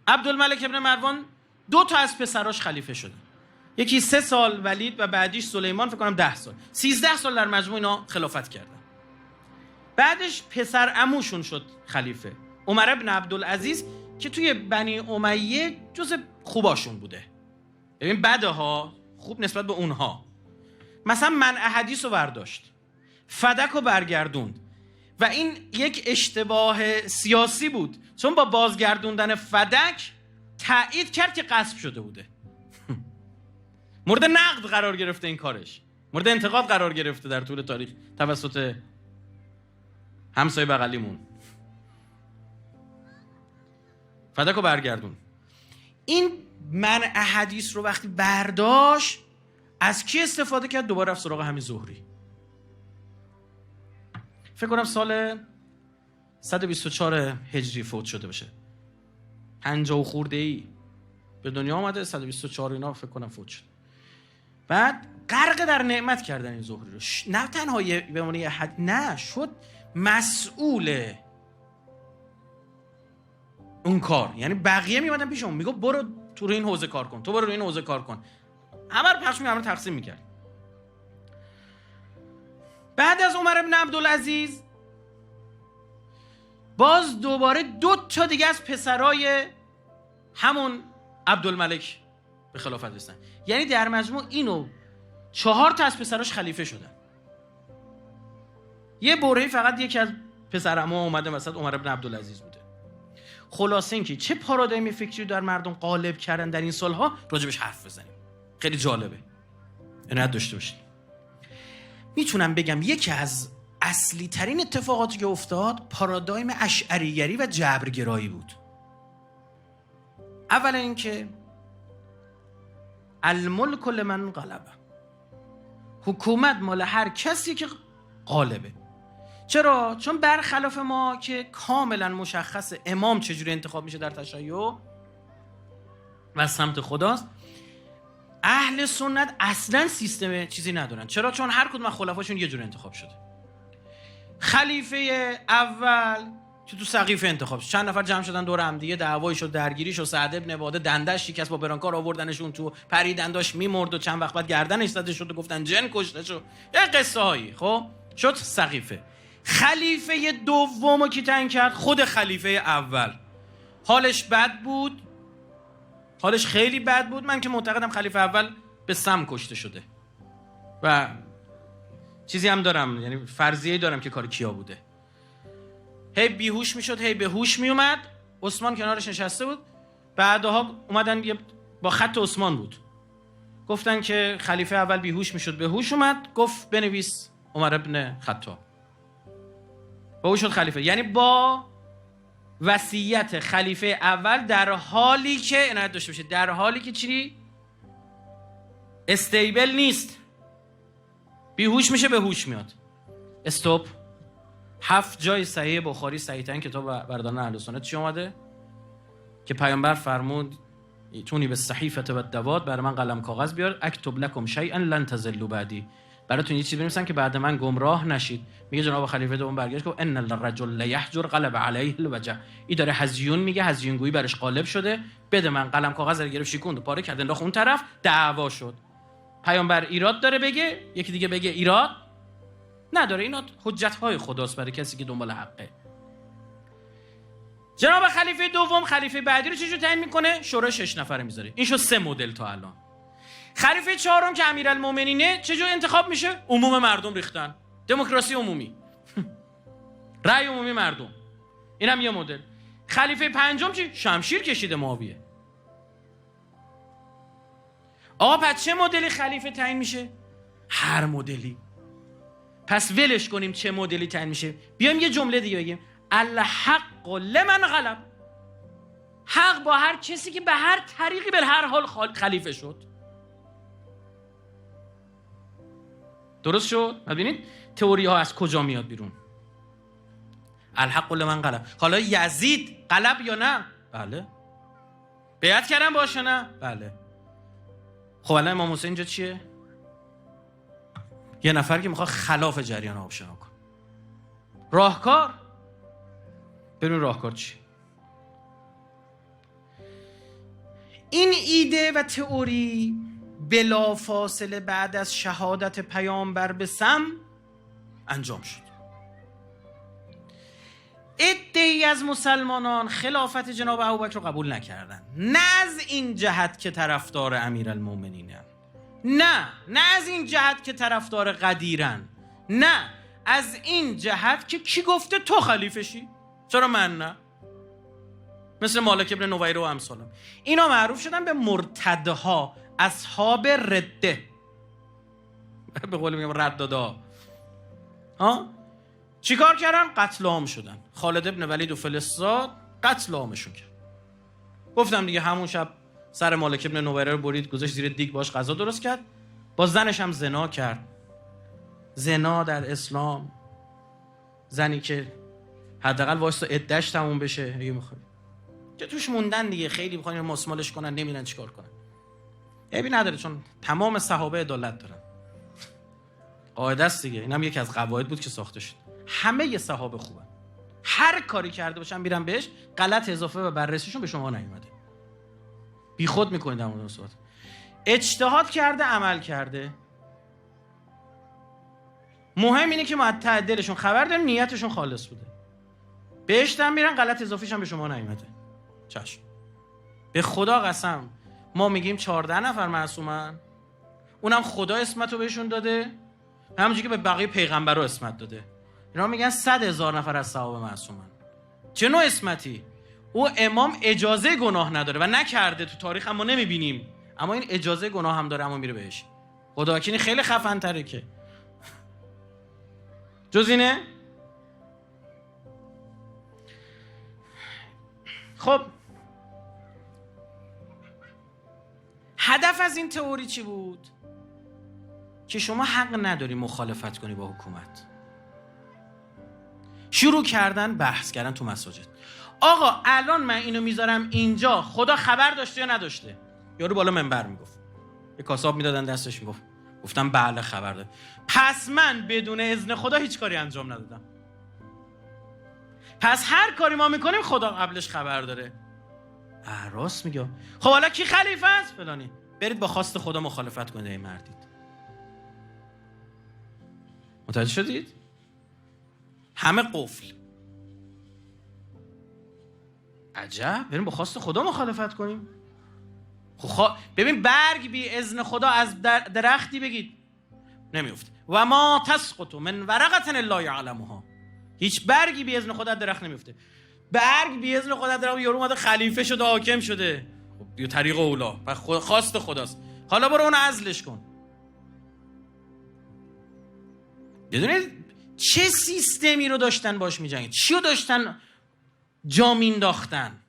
عبدالملک ابن مروان 2 تا از پسراش خلیفه شده. یکی 3 سال ولید و بعدیش سلیمان، فکر کنم 10 سال. 13 سال در مجموع اینا خلافت کردن. بعدش پسر عموشون شد خلیفه، عمر ابن عبدالعزیز، که توی بنی امیه جز خوباشون بوده. ببین بده ها، خوب نسبت به اونها. مثلا منع حدیث رو برداشت، فدک رو برگردوند و این یک اشتباه سیاسی بود، چون با بازگردوندن فدک تایید کرد که غصب شده بوده. مورد نقد قرار گرفته این کارش، مورد انتقاد قرار گرفته در طول تاریخ توسط همسایه بغلیمون. فدک رو برگردون. این منع حدیث رو وقتی برداشت، از کی استفاده کرد؟ دوباره رفت سراغ همین زهری. فکر کنم سال 124 هجری فوت شده باشه، 50 خورده ای به دنیا آمده، 124 اینا فکر کنم فوت شد. بعد غرق در نعمت کردن این زهری رو، نه تنها به عنوان یه حد، نه شد مسئول اون کار. یعنی بقیه میمدن پیش اون میگو برو تو این حوزه کار کن، تو برو این حوزه کار کن، همه رو پخش همه رو تقسیم میکرد. بعد از عمر ابن عبدالعزیز باز دوباره 2 تا دیگه از پسرای همون عبدالملک به خلافت رسیدن. یعنی در مجموع اینو 4 تا از پسراش خلیفه شدن. یه برهه‌ای فقط یکی از پسرعموها اومده وسط، عمر ابن عبدالعزیز بوده. خلاصه اینکه چه پارادایم فکری در مردم غالب کردن در این سالها، راجبش حرف بزنیم. خیلی جالبه، عنایت داشته باشید. میتونم بگم یکی از اصلی ترین اتفاقاتی که افتاد پارادایم اشعریگری و جبرگرایی بود. اولا اینکه الملک لمن غلبه، حکومت مال هر کسی که غالبه. چرا؟ چون برخلاف ما که کاملا مشخص امام چجوری انتخاب میشه در تشیع و سمت خداست، اهل سنت اصلا سیستم چیزی ندارن. چرا؟ چون هر کدوم از خلفاشون یه جور انتخاب شده. خلیفه اول که تو سقیفه انتخاب شد، چند نفر جمع شدن دور هم دیگه، دعوایی شد، درگیری شد، سعد ابن عباده دندش شکست، با برانکار آوردنشون تو، پریدن داشت میمرد و چند وقت بعد گردنش زده شد و گفتن جن کشته شد، یه قصه هایی. خب شد سقیفه. خلیفه دومو کی تعیین کرد؟ خود خلیفه اول. حالش بد بود، حالش خیلی بد بود. من که معتقدم خلیفه اول به سم کشته شده و چیزی هم دارم، یعنی فرضیه‌ای دارم که کار کیا بوده. هی بیهوش میشد، هی به هوش میومد. عثمان کنارش نشسته بود. بعدها اومدن با خط عثمان بود، گفتن که خلیفه اول بیهوش میشد، به هوش اومد، گفت بنویس عمر ابن خطاب. با او شد خلیفه. یعنی با وصیت خلیفه اول، در حالی که عنایت داشته باشه، در حالی که چی؟ استیبل نیست، بیهوش میشه به هوش میاد. استوب. 7 جای صحیح بخاری، صحیح ترین کتاب برداران اهل سنت چی اومده که پیامبر فرمود تونی به صحیفه و دوات، برای من قلم کاغذ بیار، اکتب لکم شیئا لن تضلوا بعدی، براتون یه چیزی بنویسم که بعد من گمراه نشید. میگه جناب خلیفه دوم برگشت گفت ان الرجل لیحجر غلب علیه الوجع. این داره هزیون میگه، هزیون گویی برش غالب شده، بده من. قلم کاغذ رو گرفت، شکوند و پاره کرد، انداخت اون طرف، دعوا شد. پیامبر ایراد داره بگه، یکی دیگه بگه ایراد نداره. اینا حجت‌های خداست برای کسی که دنبال حقه. جناب خلیفه دوم خلیفه بعدی رو چجور تعیین میکنه؟ شورای 6 نفره میذاره. این شو 3 مدل تا الان. خلیفه چهارم که امیرالمومنینه چجور انتخاب میشه؟ عموم مردم ریختن، دموکراسی عمومی، رأی عمومی مردم. اینم یه مدل. خلیفه پنجم چی؟ شمشیر کشیده معاویه. آقا پس چه مدلی خلیفه تعیین میشه؟ هر مدلی. پس ولش کنیم چه مدلی تعیین میشه، بیایم یه جمله دیگه بگیم الحق لمن غلب. حق با هر کسی که به هر طریقی به هر حال خلیفه شد. درست شد؟ ببینید تئوری ها از کجا میاد بیرون. الحق لمن غلب. حالا یزید غلب یا نه؟ بله. بیعت کردن باشه نه؟ بله. خب الان امام حسین اینجا چیه؟ یه نفر که میخواد خلاف جریان آبشنا کنه. راهکار. ببین راهکار چی؟ این ایده و تئوری بلافاصله بعد از شهادت پیامبر به سم انجام شد. عده‌ای از مسلمانان خلافت جناب ابوبکر رو قبول نکردن، نه از این جهت که طرفدار امیرالمومنینن، نه از این جهت که طرفدار قدیرن، نه از این جهت که کی گفته تو خلیفشی، چرا من نه؟ مثل مالک ابن نویره و امثالم. اینا معروف شدن به مرتدها، اصحاب رده، به قول میگم ردادا. چیکار کردن؟ قتل عام شدن. خالد ابن ولید و فلسطاد قتل عامشون کرد. گفتم دیگه همون شب سر مالک ابن نویره رو برید گذاشت زیر دیگ، باش غذا درست کرد، با زنش هم زنا کرد. زنا در اسلام، زنی که حداقل واسه عده‌اش تموم بشه اگه میخوای، که توش موندن دیگه، خیلی میخوان مسمالش کنن نمیدونن چیکار کنن. عیبی نداره چون تمام صحابه عدالت دارن. قاعده است دیگه، اینم یکی از قواعد بود که ساخته شد. همه صحابه خوبن، هر کاری کرده باشن میرن بهش، غلط اضافه و بررسیشون به شما نیومده. بی خود میکنید در مورد صحبت. اجتهاد کرده، عمل کرده. مهم اینه که معتدلشون خبر داریم نیتشون خالص بوده. بهشت هم میرن، غلط اضافیش هم به شما نیومده. چشم. به خدا قسم ما میگیم 14 نفر معصومن، اونم خدا اسمت رو بهشون داده، همونجوری که به بقیه پیغمبرها اسمت داده. اینا میگن 100,000 نفر از صحابه معصومن. چه نوع اسمتی؟ او امام اجازه گناه نداره و نکرده، تو تاریخ هم ما نمیبینیم، اما این اجازه گناه هم داره، اما میره بهش. خدا کنی خیلی خفن تره که جز اینه. خب هدف از این تئوری چی بود؟ که شما حق نداری مخالفت کنی با حکومت. شروع کردن بحث کردن تو مساجد. آقا الان من اینو میذارم اینجا، خدا خبر داشته یا نداشته؟ یارو بالا منبر میگفت، یه کاساب میدادن دستش میگفت، گفتم بله خبر داره. پس من بدون اذن خدا هیچ کاری انجام ندادم. پس هر کاری ما میکنیم خدا قبلش خبر داره. راست میگه. خب حالا کی خلیفه است؟ فلانی. برید با خواست خدا مخالفت کنید. ای مردید. متوجه شدید؟ همه قفل. عجب، بریم با خواست خدا مخالفت کنیم. خب ببین برگ بی اذن خدا از درختی بگید نمیفته. و ما تسقط من ورقه الا یعلمها. هیچ برگی بی اذن خدا درخت نمیفته. برگ بی اذن خدا درخت، یارو اومده خلیفه شده، حاکم شده، خب یه طریق اولا و خواست خداست. حالا برو اون عزلش کن. بدونید چه سیستمی رو داشتن باش می‌جنگید، چی رو داشتن جا مینداختن.